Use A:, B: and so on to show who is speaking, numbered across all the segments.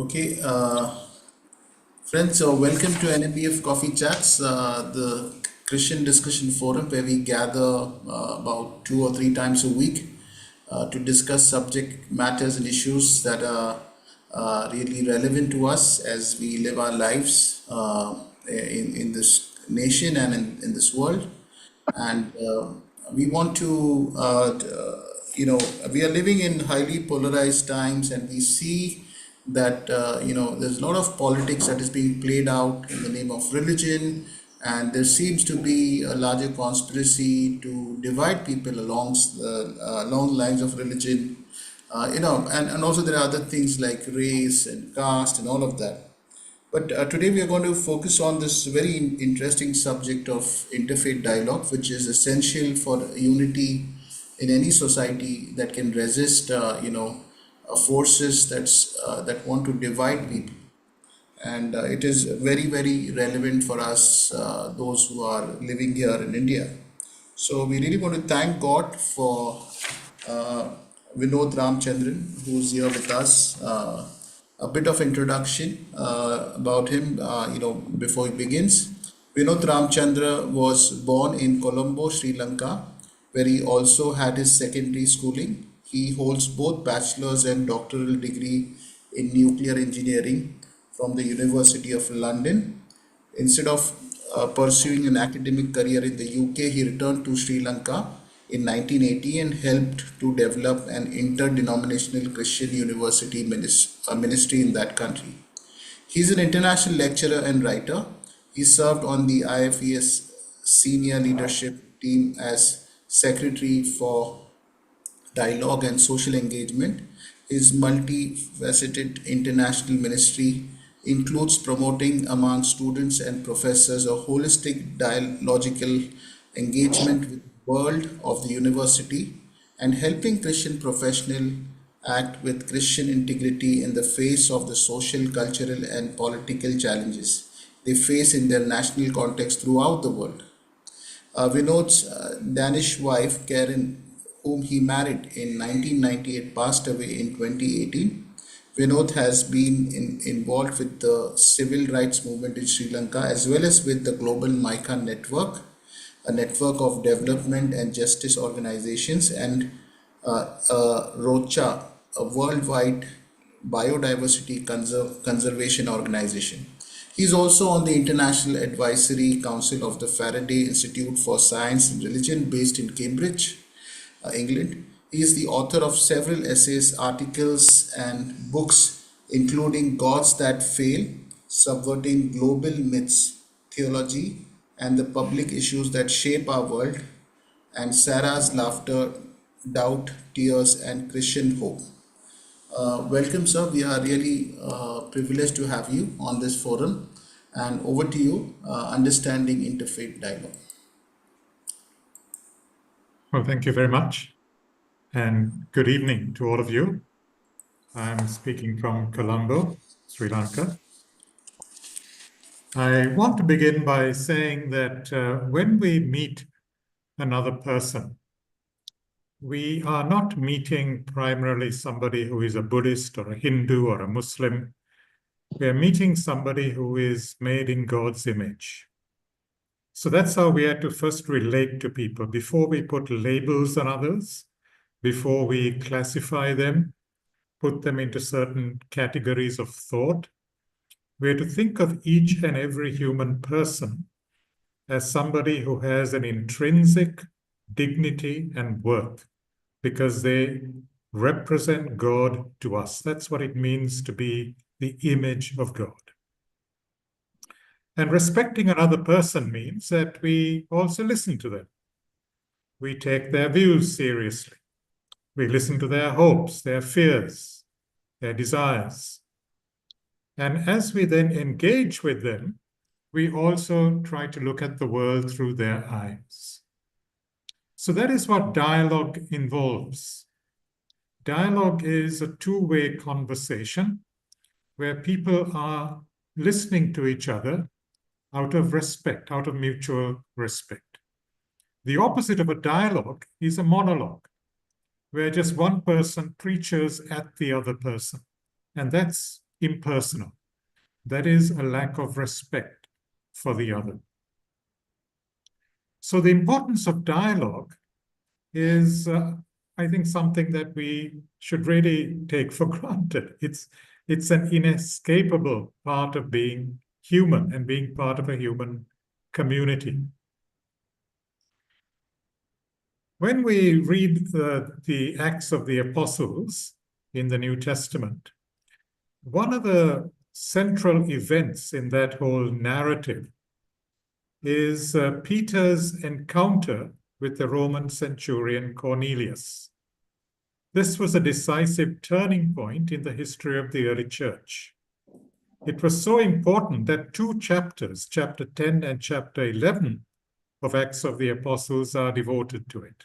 A: Okay, friends, welcome to NMBF Coffee Chats, the Christian discussion forum where we gather about 2 or 3 times a week to discuss subject matters and issues that are really relevant to us as we live our lives in this nation and in this world. And we want to, we are living in highly polarized times, and we see that, there's a lot of politics that is being played out in the name of religion, and there seems to be a larger conspiracy to divide people along the lines of religion, and also there are other things like race and caste and all of that. But today we are going to focus on this very interesting subject of interfaith dialogue, which is essential for unity in any society that can resist, forces that want to divide people. And it is very, very relevant for us, those who are living here in India. So we really want to thank God for uh, Vinoth Ramchandran, who's here with us. A bit of introduction about him, before he begins. Vinoth Ramchandra was born in Colombo, Sri Lanka, where he also had his secondary schooling. He holds both bachelor's and doctoral degree in nuclear engineering from the University of London. Instead of pursuing an academic career in the UK, he returned to Sri Lanka in 1980 and helped to develop an interdenominational Christian university ministry in that country. He's an international lecturer and writer. He served on the IFES senior leadership team as secretary for dialogue and social engagement. His multifaceted international ministry includes promoting among students and professors a holistic dialogical engagement with the world of the university and helping Christian professionals act with Christian integrity in the face of the social, cultural, and political challenges they face in their national context throughout the world. Vinod's Danish wife, Karen, whom he married in 1998, passed away in 2018. Vinod has been involved with the civil rights movement in Sri Lanka as well as with the Global Mica Network, a network of development and justice organizations, and ROCHA, a worldwide biodiversity conservation organization. He is also on the International Advisory Council of the Faraday Institute for Science and Religion based in Cambridge, England. He is the author of several essays, articles, and books, including Gods That Fail, Subverting Global Myths, Theology, and the Public Issues That Shape Our World, and Sarah's Laughter, Doubt, Tears, and Christian Hope. Welcome, sir. We are really privileged to have you on this forum. And over to you, understanding interfaith dialogue.
B: Well, thank you very much. And good evening to all of you. I'm speaking from Colombo, Sri Lanka. I want to begin by saying that when we meet another person, we are not meeting primarily somebody who is a Buddhist or a Hindu or a Muslim. We are meeting somebody who is made in God's image. So that's how we have to first relate to people before we put labels on others, before we classify them, put them into certain categories of thought. We have to think of each and every human person as somebody who has an intrinsic dignity and worth because they represent God to us. That's what it means to be the image of God. And respecting another person means that we also listen to them. We take their views seriously. We listen to their hopes, their fears, their desires. And as we then engage with them, we also try to look at the world through their eyes. So that is what dialogue involves. Dialogue is a two-way conversation where people are listening to each other out of respect, out of mutual respect. The opposite of a dialogue is a monologue, where just one person preaches at the other person. And that's impersonal. That is a lack of respect for the other. So the importance of dialogue is, I think, something that we should really take for granted. It's an inescapable part of being human and being part of a human community. When we read the Acts of the Apostles in the New Testament, one of the central events in that whole narrative is Peter's encounter with the Roman centurion Cornelius. This was a decisive turning point in the history of the early church. It was so important that two chapters, chapter 10 and chapter 11 of Acts of the Apostles, are devoted to it.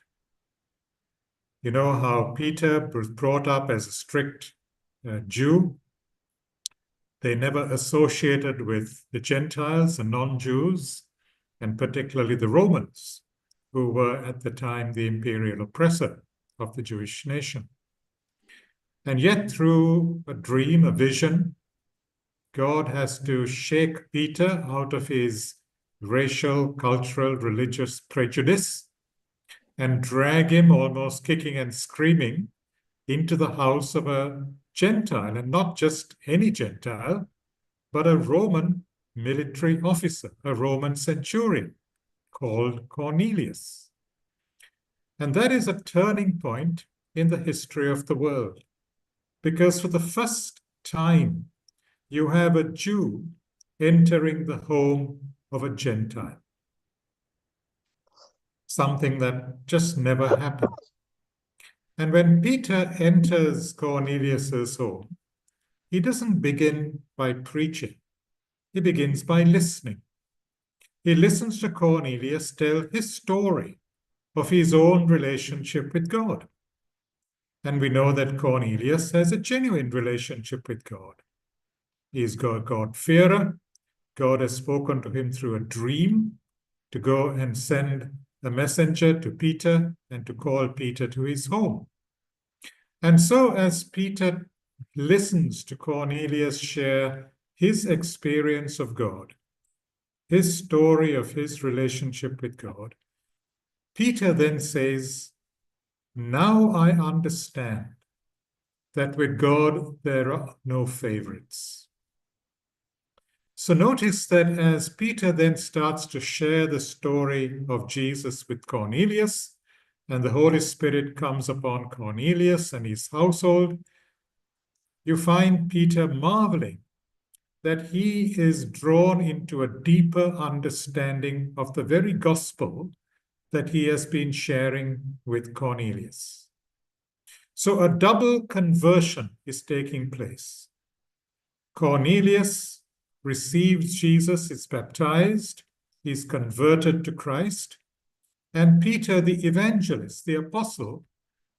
B: You know how Peter was brought up as a strict Jew. They never associated with the Gentiles and non-Jews, and particularly the Romans, who were at the time the imperial oppressor of the Jewish nation. And yet, through a dream, a vision, God has to shake Peter out of his racial, cultural, religious prejudice and drag him, almost kicking and screaming, into the house of a Gentile, and not just any Gentile, but a Roman military officer, a Roman centurion called Cornelius. And that is a turning point in the history of the world, because for the first time, you have a Jew entering the home of a Gentile. Something that just never happened. And when Peter enters Cornelius's home, he doesn't begin by preaching. He begins by listening. He listens to Cornelius tell his story of his own relationship with God. And we know that Cornelius has a genuine relationship with God. He's a God-fearer. God has spoken to him through a dream to go and send a messenger to Peter and to call Peter to his home. And so as Peter listens to Cornelius share his experience of God, his story of his relationship with God, Peter then says, "Now I understand that with God there are no favorites." So notice that as Peter then starts to share the story of Jesus with Cornelius, and the Holy Spirit comes upon Cornelius and his household, you find Peter marveling that he is drawn into a deeper understanding of the very gospel that he has been sharing with Cornelius. So a double conversion is taking place. Cornelius receives Jesus, is baptized, is converted to Christ, and Peter, the evangelist, the apostle,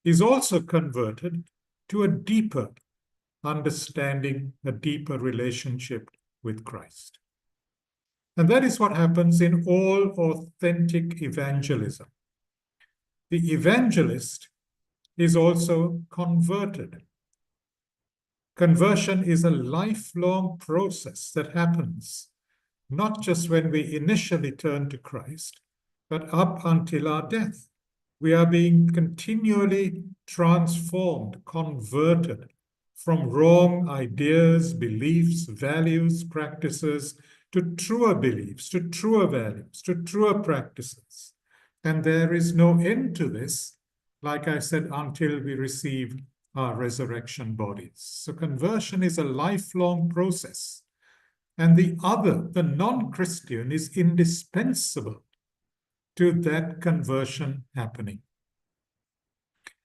B: is also converted to a deeper understanding, a deeper relationship with Christ. And that is what happens in all authentic evangelism. The evangelist is also converted. Conversion is a lifelong process that happens not just when we initially turn to Christ, but up until our death. We are being continually transformed, converted from wrong ideas, beliefs, values, practices, to truer beliefs, to truer values, to truer practices. And there is no end to this, like I said, until we receive our resurrection bodies. So conversion is a lifelong process. And the other, the non-Christian, is indispensable to that conversion happening.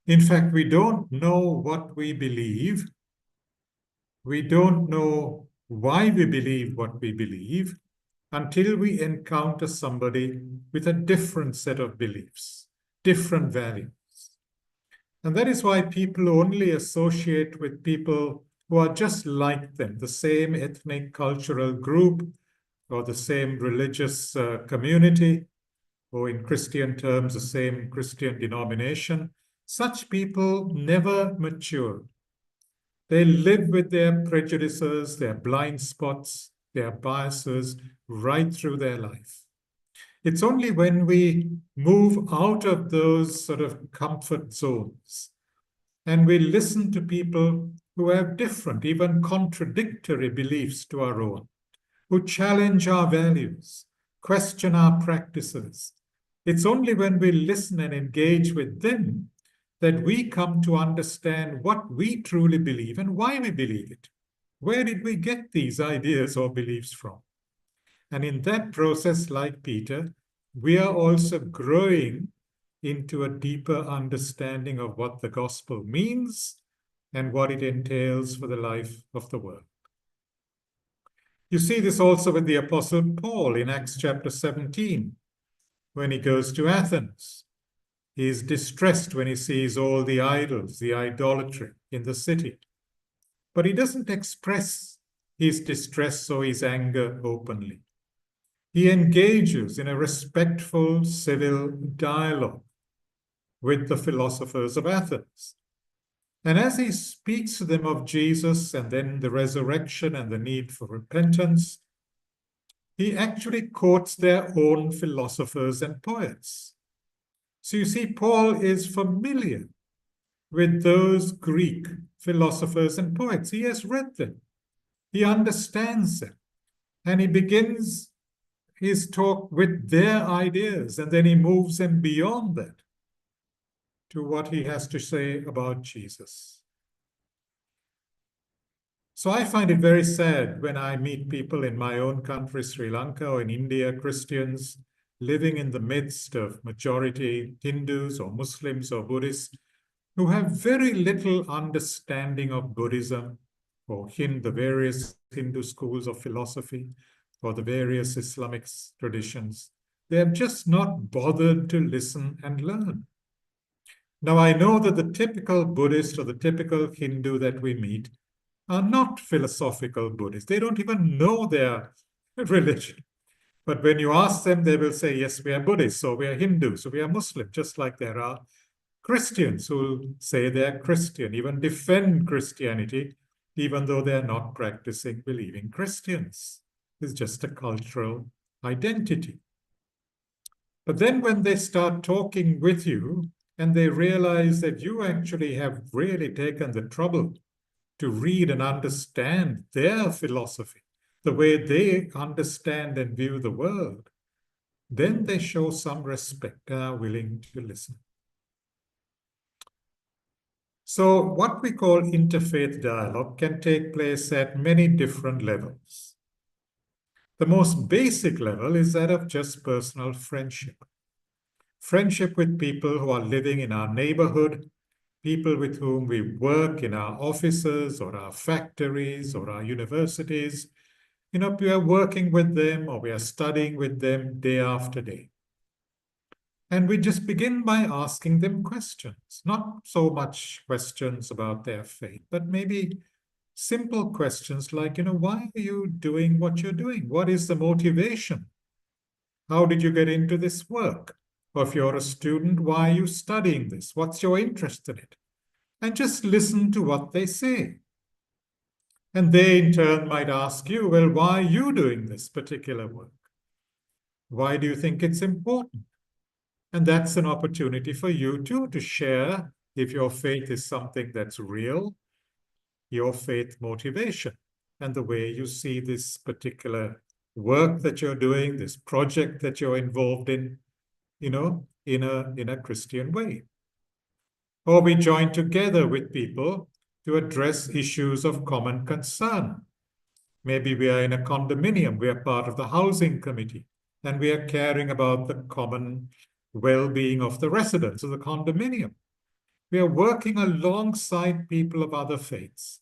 B: In fact, we don't know what we believe. We don't know why we believe what we believe until we encounter somebody with a different set of beliefs, different values. And that is why people only associate with people who are just like them, the same ethnic, cultural group, or the same religious community, or in Christian terms, the same Christian denomination. Such people never mature. They live with their prejudices, their blind spots, their biases right through their life. It's only when we move out of those sort of comfort zones and we listen to people who have different, even contradictory beliefs to our own, who challenge our values, question our practices. It's only when we listen and engage with them that we come to understand what we truly believe and why we believe it. Where did we get these ideas or beliefs from? And in that process, like Peter, we are also growing into a deeper understanding of what the gospel means and what it entails for the life of the world. You see this also with the Apostle Paul in Acts chapter 17, when he goes to Athens. He is distressed when he sees all the idols, the idolatry in the city. But he doesn't express his distress or his anger openly. He engages in a respectful civil dialogue with the philosophers of Athens. And as he speaks to them of Jesus and then the resurrection and the need for repentance, he actually quotes their own philosophers and poets. So you see, Paul is familiar with those Greek philosophers and poets. He has read them. He understands them. And he begins his talk with their ideas, and then he moves them beyond that to what he has to say about Jesus. So I find it very sad when I meet people in my own country, Sri Lanka, or in India, Christians living in the midst of majority Hindus or Muslims or Buddhists who have very little understanding of Buddhism or the various Hindu schools of philosophy or the various Islamic traditions. They have just not bothered to listen and learn. Now, I know that the typical Buddhist or the typical Hindu that we meet are not philosophical Buddhists. They don't even know their religion. But when you ask them, they will say, yes, we are Buddhists, or we are Hindus, or we are Muslim, just like there are Christians who say they're Christian, even defend Christianity, even though they're not practicing believing Christians. It's just a cultural identity. But then when they start talking with you and they realize that you actually have really taken the trouble to read and understand their philosophy, the way they understand and view the world, then they show some respect and are willing to listen. So what we call interfaith dialogue can take place at many different levels. The most basic level is that of just personal friendship. Friendship with people who are living in our neighborhood, people with whom we work in our offices or our factories or our universities. We are working with them or we are studying with them day after day. And we just begin by asking them questions, not so much questions about their faith, but maybe simple questions like, why are you doing what you're doing? What is the motivation? How did you get into this work? Or if you're a student, why are you studying this? What's your interest in it? And just listen to what they say. And they in turn might ask you, well, why are you doing this particular work? Why do you think it's important? And that's an opportunity for you too to share, if your faith is something that's real, your faith motivation and the way you see this particular work that you're doing, this project that you're involved in, in a Christian way. Or we join together with people to address issues of common concern. Maybe we are in a condominium, we are part of the housing committee, and we are caring about the common well-being of the residents of the condominium. We are working alongside people of other faiths.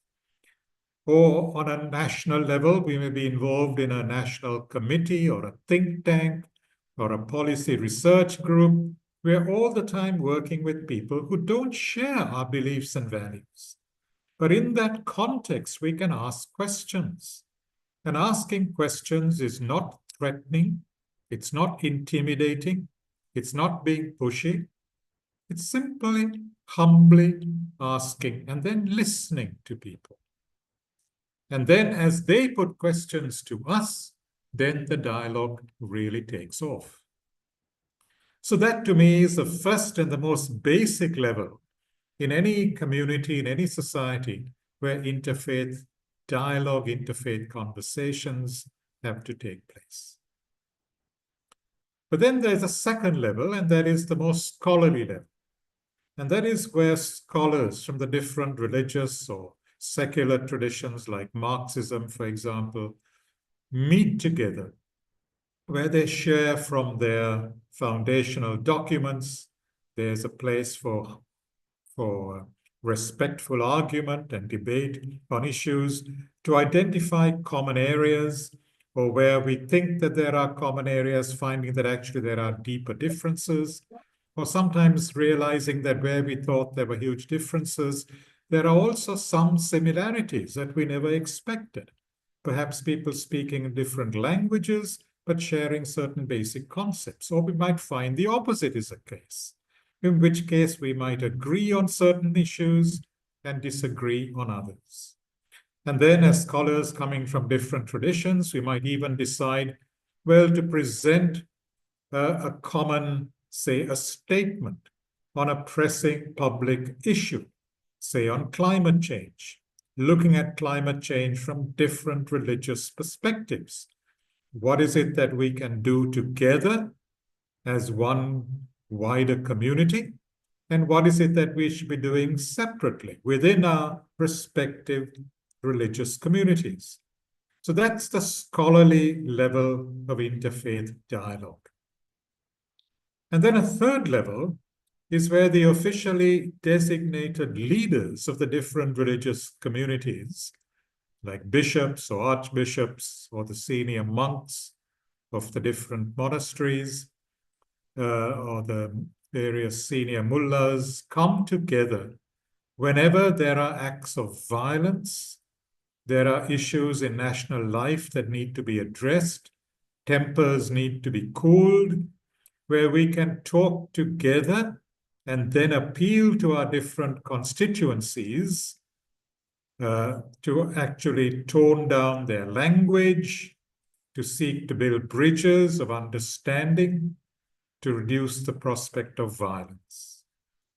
B: Or on a national level, we may be involved in a national committee or a think tank or a policy research group. We are all the time working with people who don't share our beliefs and values. But in that context, we can ask questions. And asking questions is not threatening. It's not intimidating. It's not being pushy. It's simply humbly asking and then listening to people. And then as they put questions to us, then the dialogue really takes off. So that to me is the first and the most basic level in any community, in any society where interfaith dialogue, interfaith conversations have to take place. But then there's a second level, and that is the most scholarly level. And that is where scholars from the different religious or secular traditions like Marxism, for example, meet together, where they share from their foundational documents. There's a place for respectful argument and debate on issues, to identify common areas, or where we think that there are common areas, finding that actually there are deeper differences, or sometimes realizing that where we thought there were huge differences, there are also some similarities that we never expected. Perhaps people speaking in different languages, but sharing certain basic concepts. Or we might find the opposite is the case, in which case we might agree on certain issues and disagree on others. And then as scholars coming from different traditions, we might even decide, well, to present a common, say, a statement on a pressing public issue, say on climate change, looking at climate change from different religious perspectives. What is it that we can do together as one wider community? And what is it that we should be doing separately within our respective religious communities? So that's the scholarly level of interfaith dialogue. And then a third level is where the officially designated leaders of the different religious communities, like bishops or archbishops or the senior monks of the different monasteries, or the various senior mullahs, come together whenever there are acts of violence, there are issues in national life that need to be addressed, tempers need to be cooled, where we can talk together and then appeal to our different constituencies to actually tone down their language, to seek to build bridges of understanding, to reduce the prospect of violence.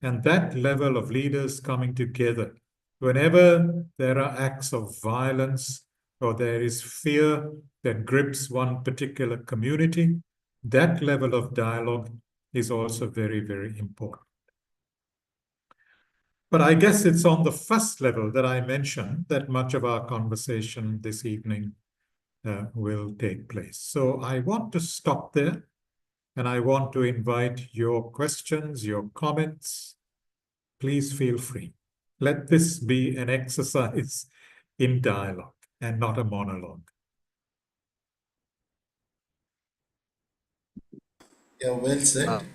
B: And that level of leaders coming together, whenever there are acts of violence or there is fear that grips one particular community, that level of dialogue is also very, very important. But I guess it's on the first level that I mentioned that much of our conversation this evening will take place. So I want to stop there, and I want to invite your questions, your comments. Please feel free. Let this be an exercise in dialogue and not a monologue.
A: Yeah, well said.